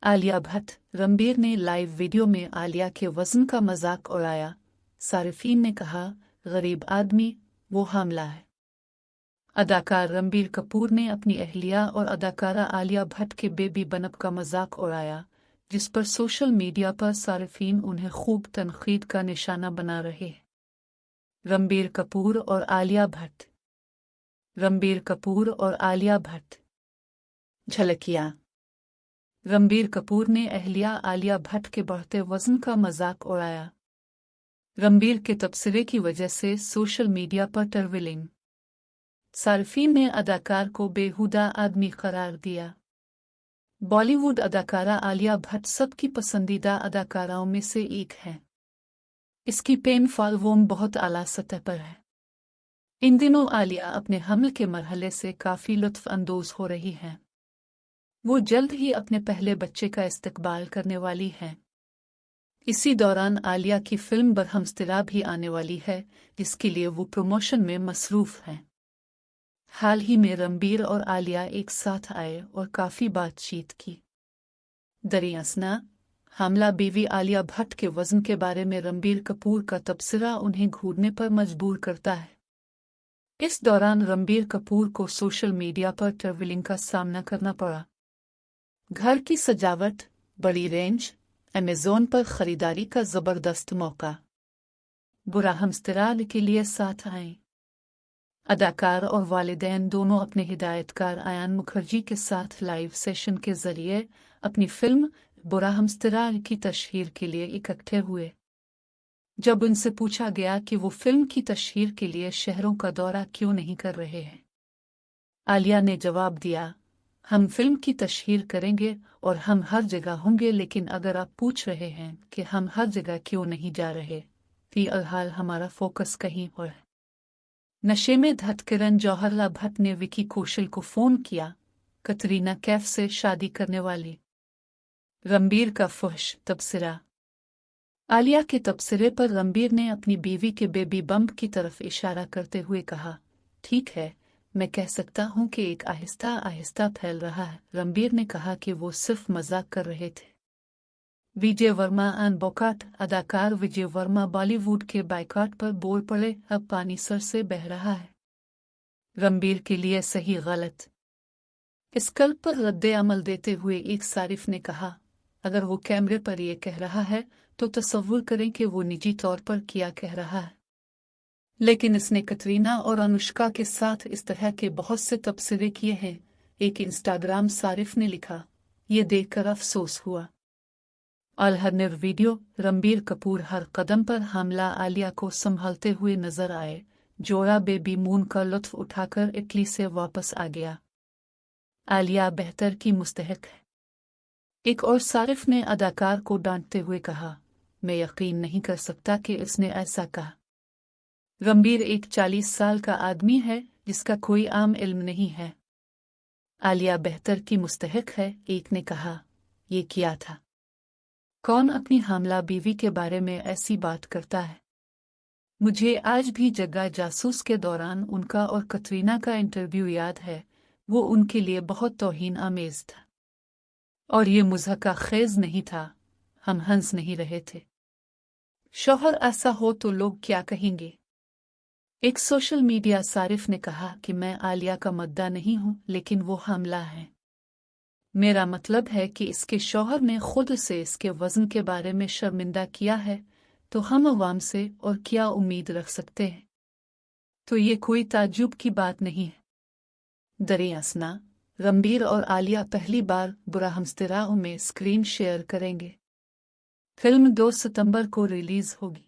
आलिया भट्ट। रणबीर ने live video में आलिया के वजन का मजाक उड़ाया। सारिफीन ने कहा, गरीब आदमी, वो हमला है। अदाकार रणबीर कपूर ने अपनी अहलिया और अदाकारा आलिया भट्ट के बेबी बनप का मजाक उड़ाया, जिस पर सोशल मीडिया पर सारिफीन उन्हें खूब तनकीद का निशाना बना रहे हैं। रणबीर कपूर और आलिया भट्ट। रणबीर कपूर और आलिया भट्ट। झलकियां। रणबीर कपूर ने अहलिया आलिया भट्ट के बढ़ते वजन का मजाक उड़ाया। रणबीर के तबसरे की वजह से सोशल मीडिया पर ट्रोलिंग। सारिफीन ने अदाकार को बेहुदा आदमी करार दिया। बॉलीवुड अदाकारा आलिया भट्ट सबकी पसंदीदा अदाकाराओं में से एक है। इसकी पेन फॉलोइंग बहुत आला सतह पर है। इन दिनों आलिया अपने हमल के मरहले से काफ़ी लुत्फ अंदोज हो रही हैं। वो जल्द ही अपने पहले बच्चे का इस्तकबाल करने वाली हैं। इसी दौरान आलिया की फिल्म बरहमस्तिरा भी आने वाली है, जिसके लिए वो प्रमोशन में मसरूफ़ हैं। हाल ही में रणबीर और आलिया एक साथ आए और काफ़ी बातचीत की। दरियासना। हमला बीवी आलिया भट्ट के वज़न के बारे में रणबीर कपूर का तबसरा उन्हें घूरने पर मजबूर करता है। इस दौरान रणबीर कपूर को सोशल मीडिया पर ट्रोलिंग का सामना करना पड़ा। घर की सजावट, बड़ी रेंज, अमेज़न पर खरीदारी का ज़बरदस्त मौका। बरहमस्तिरा के लिए साथ आएं। अदाकार और वालिदैन दोनों अपने हिदायतकार आयान मुखर्जी के साथ लाइव सेशन के जरिए अपनी फिल्म बरहमस्तिरा की तशहीर के लिए इकट्ठे हुए। जब उनसे पूछा गया कि वो फिल्म की तशहीर के लिए शहरों का दौरा क्यों नहीं कर रहे हैं, आलिया ने जवाब दिया, हम फिल्म की तशहीर करेंगे और हम हर जगह होंगे, लेकिन अगर आप पूछ रहे हैं कि हम हर जगह क्यों नहीं जा रहे, फिलहाल हमारा फोकस कहीं और है। नशे में धत किरण जौहर भट्ट ने विकी कौशल को फ़ोन किया। कतरीना कैफ से शादी करने वाली। रणबीर का फहश तबसरा। आलिया के तबसरे पर रणबीर ने अपनी बीवी के बेबी बम्प की तरफ इशारा करते हुए कहा, ठीक है, मैं कह सकता हूं कि एक आहिस्ता आहिस्ता फैल रहा है। रणबीर ने कहा कि वो सिर्फ मजाक कर रहे थे। विजय वर्मा एंड बॉयकॉट। अदाकार विजय वर्मा बॉलीवुड के बायकॉट पर बोल पड़े, अब पानी सर से बह रहा है। रणबीर के लिए सही गलत। इस कल्प पर रद्द अमल देते हुए एक सारिफ ने कहा, अगर वो कैमरे पर ये कह रहा है तो तसव्वुर करें कि वो निजी तौर पर क्या कह रहा है। लेकिन इसने कतरीना और अनुष्का के साथ इस तरह के बहुत से तबसरे किए हैं। एक इंस्टाग्राम सारिफ ने लिखा, ये देखकर अफसोस हुआ। अलहरनर वीडियो। रणबीर कपूर हर कदम पर हमला आलिया को संभालते हुए नजर आए। जोड़ा बेबी मून का लुत्फ उठाकर इटली से वापस आ गया। आलिया बेहतर की मुस्तहक है। एक और सारिफ ने अदाकार को डांटते हुए कहा, मैं यकीन नहीं कर सकता कि इसने ऐसा कहा। रणबीर एक 40 साल का आदमी है जिसका कोई आम इल्म नहीं है। आलिया बेहतर की मुस्तहक है। एक ने कहा, ये किया था। कौन अपनी हमला बीवी के बारे में ऐसी बात करता है। मुझे आज भी जग्गा जासूस के दौरान उनका और कतरीना का इंटरव्यू याद है। वो उनके लिए बहुत तौहीन आमेज था और ये मुज़हका खेज नहीं था। हम हंस नहीं रहे थे। शौहर ऐसा हो तो लोग क्या कहेंगे। एक सोशल मीडिया सारिफ ने कहा कि मैं आलिया का मद्दा नहीं हूं, लेकिन वो हमला है। मेरा मतलब है कि इसके शौहर ने खुद से इसके वज़न के बारे में शर्मिंदा किया है, तो हम अवाम से और क्या उम्मीद रख सकते हैं। तो ये कोई ताज्जुब की बात नहीं है। दरियासना। रणबीर और आलिया पहली बार बरहमस्तिरा में स्क्रीन शेयर करेंगे। फिल्म 2 सितंबर को रिलीज होगी।